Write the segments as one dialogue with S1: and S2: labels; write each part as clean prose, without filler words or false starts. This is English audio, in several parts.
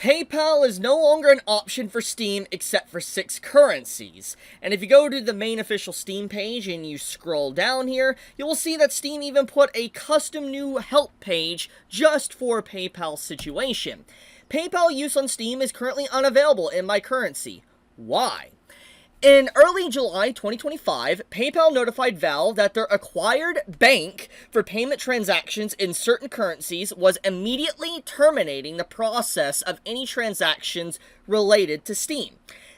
S1: PayPal is no longer an option for Steam except for 6 currencies. And if you go to the main official Steam page and you scroll down here, you will see that Steam even put a custom new help page just for PayPal's situation. PayPal use on Steam is currently unavailable in my currency. Why? In early July 2025, PayPal notified Valve that their acquired bank for payment transactions in certain currencies was immediately terminating the process of any transactions related to Steam.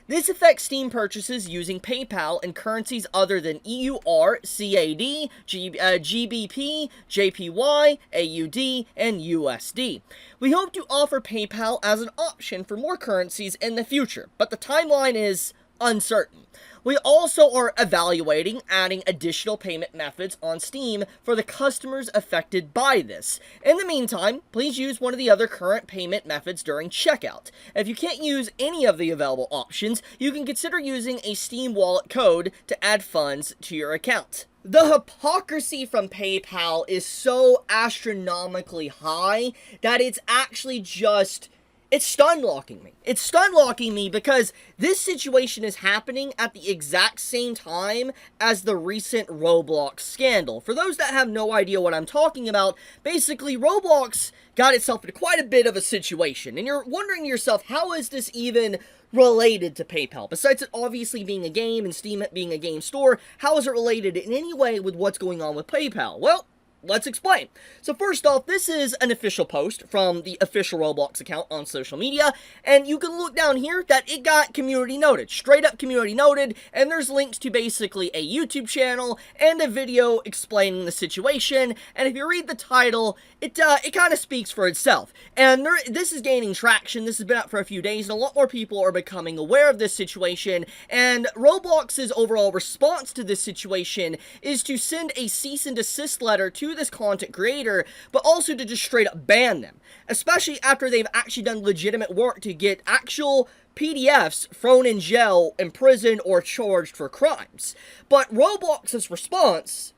S1: This affects Steam purchases using PayPal in currencies other than EUR, CAD, GBP, JPY, AUD, and USD. We hope to offer PayPal as an option for more currencies in the future, but the timeline is uncertain. We also are evaluating adding additional payment methods on Steam for the customers affected by this. In the meantime, please use one of the other current payment methods during checkout. If you can't use any of the available options, you can consider using a Steam wallet code to add funds to your account. The hypocrisy from PayPal is so astronomically high that it's actually just... it's stun-locking me. It's stun-locking me because this situation is happening at the exact same time as the recent Roblox scandal. For those that have no idea what I'm talking about, basically Roblox got itself into quite a bit of a situation. And you're wondering to yourself, how is this even related to PayPal? Besides it obviously being a game and Steam being a game store, how is it related in any way with what's going on with PayPal? Well, let's explain. So first off, this is an official post from the official Roblox account on social media, and you can look down here that it got community noted, straight up community noted, and there's links to basically a YouTube channel and a video explaining the situation, and if you read the title, it kind of speaks for itself. And this is gaining traction. This has been out for a few days, and a lot more people are becoming aware of this situation, and Roblox's overall response to this situation is to send a cease and desist letter to this content creator, but also to just straight up ban them, especially after they've actually done legitimate work to get actual PDFs thrown in jail, imprisoned, or charged for crimes. But Roblox's response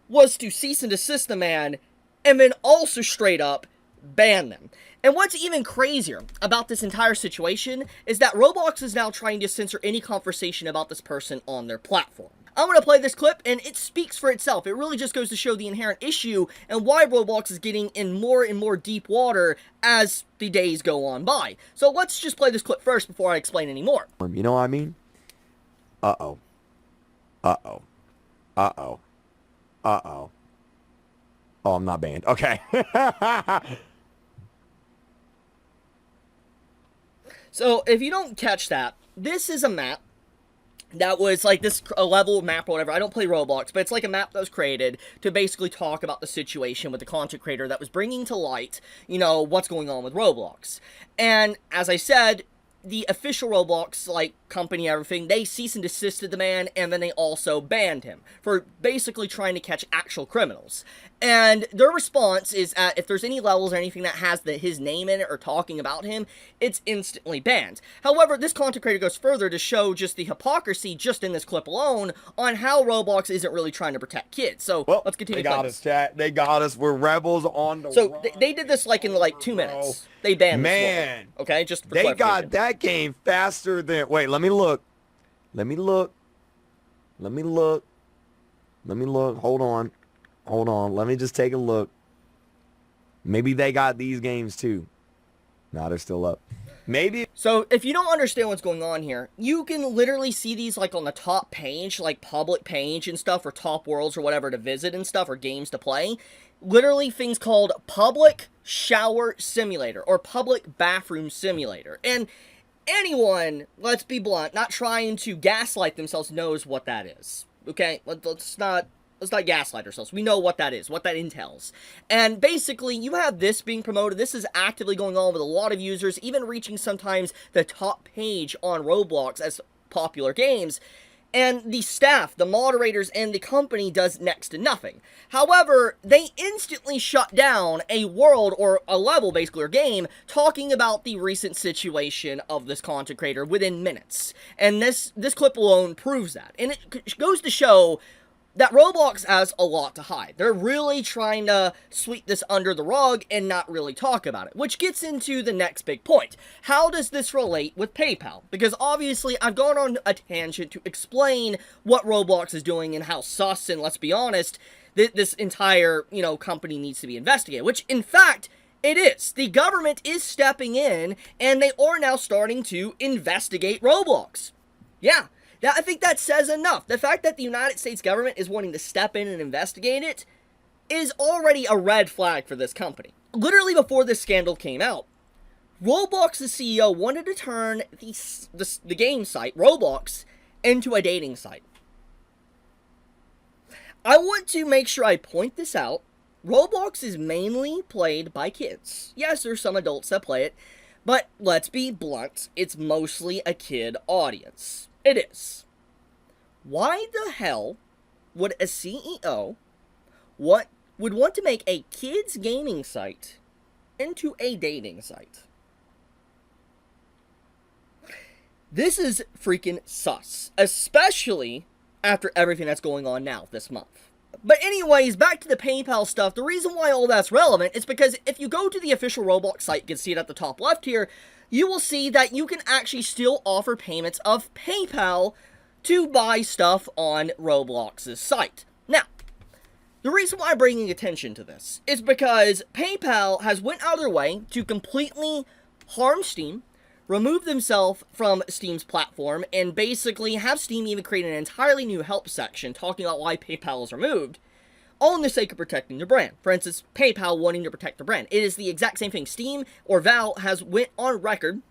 S1: was to cease and desist the man, and then also straight up ban them. And what's even crazier about this entire situation is that Roblox is now trying to censor any conversation about this person on their platform. I'm going to play this clip, and it speaks for itself. It really just goes to show the inherent issue and why Roblox is getting in more and more deep water as the days go on by. So let's just play this clip first before I explain any more.
S2: You know what I mean? Uh-oh. Uh-oh. Uh-oh. Uh-oh. Oh, I'm not banned. Okay.
S1: So if you don't catch that, this is a map that was like this a level map or whatever. I don't play Roblox, but it's like a map that was created to basically talk about the situation with the content creator that was bringing to light, you know, what's going on with Roblox. And as I said, the official Roblox, like, company, everything, they cease and desisted the man, and then they also banned him for basically trying to catch actual criminals. And their response is that if there's any levels or anything that has his name in it or talking about him, it's instantly banned. However, this content creator goes further to show just the hypocrisy just in this clip alone on how Roblox isn't really trying to protect kids. So,
S2: well,
S1: let's continue.
S2: They got us, chat. They got us. We're rebels on the
S1: So, they did this like in like 2 minutes. They banned
S2: man.
S1: This okay, just for
S2: they got that game faster than... Wait, let me look. Let me look. Let me look. Let me look. Hold on. Hold on. Let me just take a look. Maybe they got these games too. Nah, they're still up. Maybe.
S1: So, if you don't understand what's going on here, you can literally see these, like, on the top page, like, public page and stuff, or top worlds or whatever to visit and stuff, or games to play. Literally things called Public Shower Simulator, or Public Bathroom Simulator. And anyone, let's be blunt, not trying to gaslight themselves knows what that is. Okay? Let's not gaslight ourselves. We know what that is, what that entails. And basically, you have this being promoted. This is actively going on with a lot of users, even reaching sometimes the top page on Roblox as popular games. And the staff, the moderators, and the company does next to nothing. However, they instantly shut down a world, or a level, basically, or game, talking about the recent situation of this content creator within minutes. And this clip alone proves that. And it goes to show that Roblox has a lot to hide. They're really trying to sweep this under the rug and not really talk about it, which gets into the next big point. How does this relate with PayPal? Because obviously I've gone on a tangent to explain what Roblox is doing and how sus, and let's be honest, this entire, company needs to be investigated, which in fact, it is. The government is stepping in, and they are now starting to investigate Roblox. Yeah, I think that says enough. The fact that the United States government is wanting to step in and investigate it is already a red flag for this company. Literally before this scandal came out, Roblox's CEO wanted to turn the game site, Roblox, into a dating site. I want to make sure I point this out. Roblox is mainly played by kids. Yes, there's some adults that play it, but let's be blunt, it's mostly a kid audience. It is. Why the hell would a CEO would want to make a kids gaming site into a dating site? This is freaking sus, especially after everything that's going on now this month. But anyways, back to the PayPal stuff. The reason why all that's relevant is because if you go to the official Roblox site, you can see it at the top left here, you will see that you can actually still offer payments of PayPal to buy stuff on Roblox's site. Now, the reason why I'm bringing attention to this is because PayPal has went out of their way to completely harm Steam, remove themselves from Steam's platform, and basically have Steam even create an entirely new help section talking about why PayPal is removed, all in the sake of protecting their brand. For instance, PayPal wanting to protect their brand. It is the exact same thing. Steam or Valve has went on record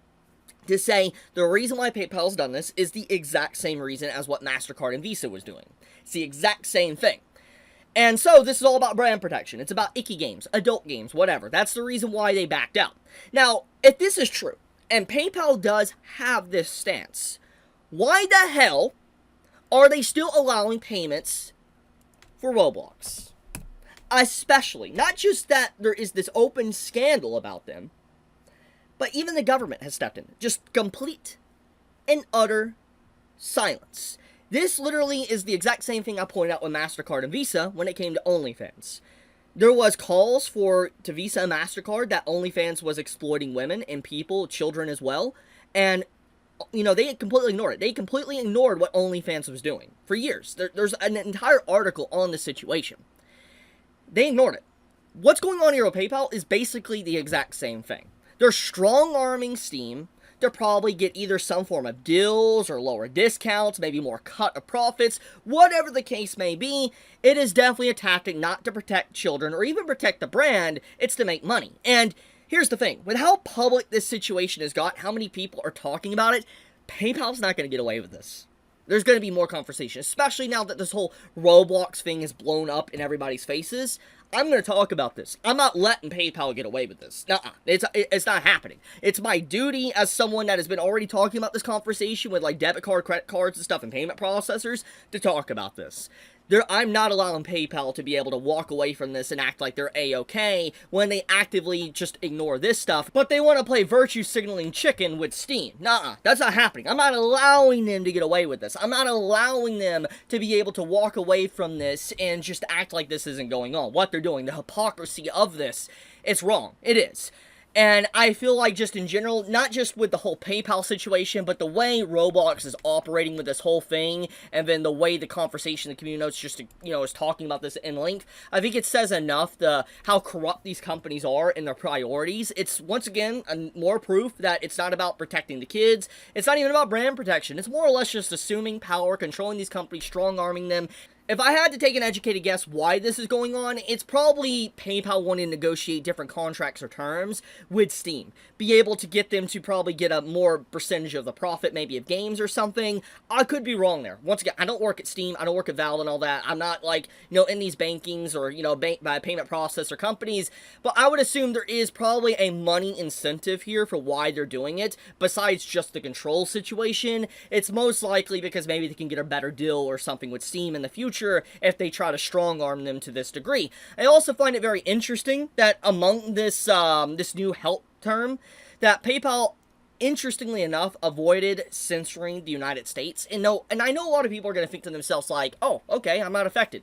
S1: to say the reason why PayPal's done this is the exact same reason as what MasterCard and Visa was doing. It's the exact same thing. And so this is all about brand protection. It's about icky games, adult games, whatever. That's the reason why they backed out. Now, if this is true, and PayPal does have this stance, why the hell are they still allowing payments for Roblox? Especially, not just that there is this open scandal about them, but even the government has stepped in. Just complete and utter silence. This literally is the exact same thing I pointed out with MasterCard and Visa when it came to OnlyFans. There was calls to Visa and MasterCard that OnlyFans was exploiting women and people, children as well, and they completely ignored it. They completely ignored what OnlyFans was doing for years. There's an entire article on the situation. They ignored it. What's going on here with PayPal is basically the exact same thing. They're strong-arming Steam to probably get either some form of deals or lower discounts, maybe more cut of profits, whatever the case may be. It is definitely a tactic not to protect children or even protect the brand, it's to make money. And here's the thing, with how public this situation has got, how many people are talking about it, PayPal's not going to get away with this. There's going to be more conversation, especially now that this whole Roblox thing is blown up in everybody's faces. I'm going to talk about this. I'm not letting PayPal get away with this. Nuh-uh. It's not happening. It's my duty as someone that has been already talking about this conversation with like debit card, credit cards and stuff and payment processors to talk about this. I'm not allowing PayPal to be able to walk away from this and act like they're A-okay when they actively just ignore this stuff, but they want to play virtue signaling chicken with Steam. Nuh-uh, that's not happening. I'm not allowing them to get away with this. I'm not allowing them to be able to walk away from this and just act like this isn't going on. What they're doing, the hypocrisy of this, it's wrong. It is. And I feel like just in general, not just with the whole PayPal situation, but the way Roblox is operating with this whole thing, and then the way the conversation, the community notes just, is talking about this in length, I think it says enough how corrupt these companies are in their priorities. It's, once again, more proof that it's not about protecting the kids. It's not even about brand protection. It's more or less just assuming power, controlling these companies, strong-arming them. If I had to take an educated guess why this is going on, it's probably PayPal wanting to negotiate different contracts or terms with Steam. Be able to get them to probably get a more percentage of the profit, maybe of games or something. I could be wrong there. Once again, I don't work at Steam, I don't work at Valve and all that. I'm not like, in these bankings or, by payment processor companies. But I would assume there is probably a money incentive here for why they're doing it. Besides just the control situation, it's most likely because maybe they can get a better deal or something with Steam in the future if they try to strong-arm them to this degree. I also find it very interesting that among this this new help term, that PayPal interestingly enough, avoided censoring the United States. And I know a lot of people are going to think to themselves like, oh, okay, I'm not affected.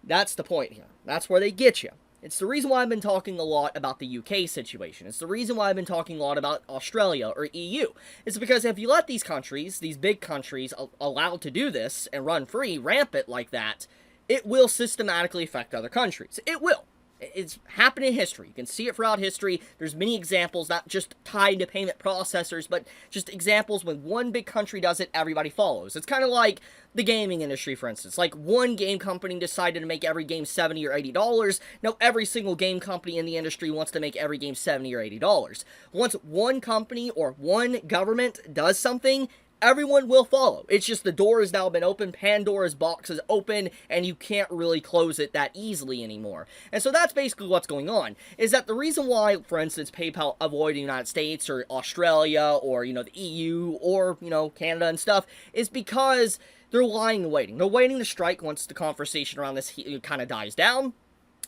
S1: That's the point here. That's where they get you. It's the reason why I've been talking a lot about the UK situation. It's the reason why I've been talking a lot about Australia or EU. It's because if you let these countries, these big countries, allowed to do this and run free, rampant like that, it will systematically affect other countries. It will. It's happened in history. You can see it throughout history. There's many examples, not just tied to payment processors, but just examples when one big country does it, everybody follows. It's kind of like the gaming industry, for instance. Like, one game company decided to make every game $70 or $80. Now, every single game company in the industry wants to make every game $70 or $80. Once one company or one government does something, everyone will follow. It's just the door has now been opened, Pandora's box is open, and you can't really close it that easily anymore. And so that's basically what's going on, is that the reason why, for instance, PayPal avoided the United States or Australia or, the EU or, Canada and stuff, is because they're lying and waiting. They're waiting to strike once the conversation around this kind of dies down.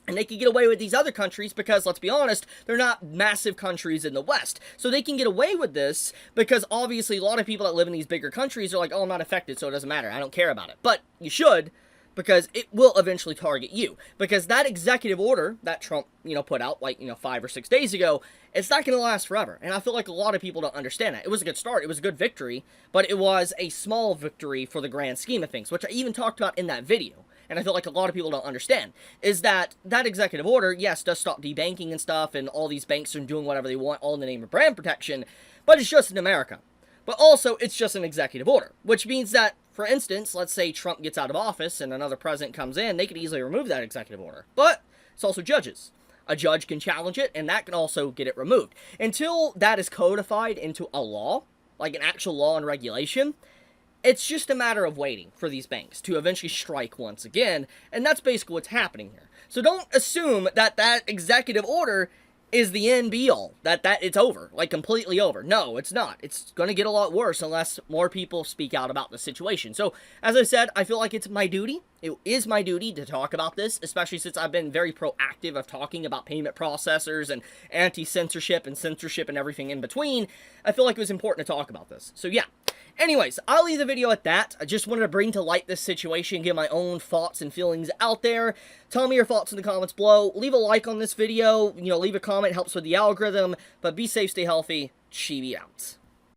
S1: And they can get away with these other countries because, let's be honest, they're not massive countries in the West. So they can get away with this because, obviously, a lot of people that live in these bigger countries are like, oh, I'm not affected, so it doesn't matter. I don't care about it. But you should, because it will eventually target you. Because that executive order that Trump, put out, 5 or 6 days ago, it's not going to last forever. And I feel like a lot of people don't understand that. It was a good start. It was a good victory. But it was a small victory for the grand scheme of things, which I even talked about in that video. And I feel like a lot of people don't understand, is that executive order, yes, does stop debanking and stuff, and all these banks are doing whatever they want, all in the name of brand protection, but it's just in America. But also, it's just an executive order, which means that, for instance, let's say Trump gets out of office and another president comes in, they could easily remove that executive order. But it's also judges. A judge can challenge it, and that can also get it removed. Until that is codified into a law, like an actual law and regulation, it's just a matter of waiting for these banks to eventually strike once again, and that's basically what's happening here. So don't assume that executive order is the end be-all, that it's over, like completely over. No, it's not. It's going to get a lot worse unless more people speak out about the situation. So, as I said, I feel like it's my duty. It is my duty to talk about this, especially since I've been very proactive of talking about payment processors and anti-censorship and censorship and everything in between. I feel like it was important to talk about this. So, yeah. Anyways, I'll leave the video at that. I just wanted to bring to light this situation, get my own thoughts and feelings out there. Tell me your thoughts in the comments below. Leave a like on this video. Leave a comment. Helps with the algorithm. But be safe, stay healthy. Chibi out.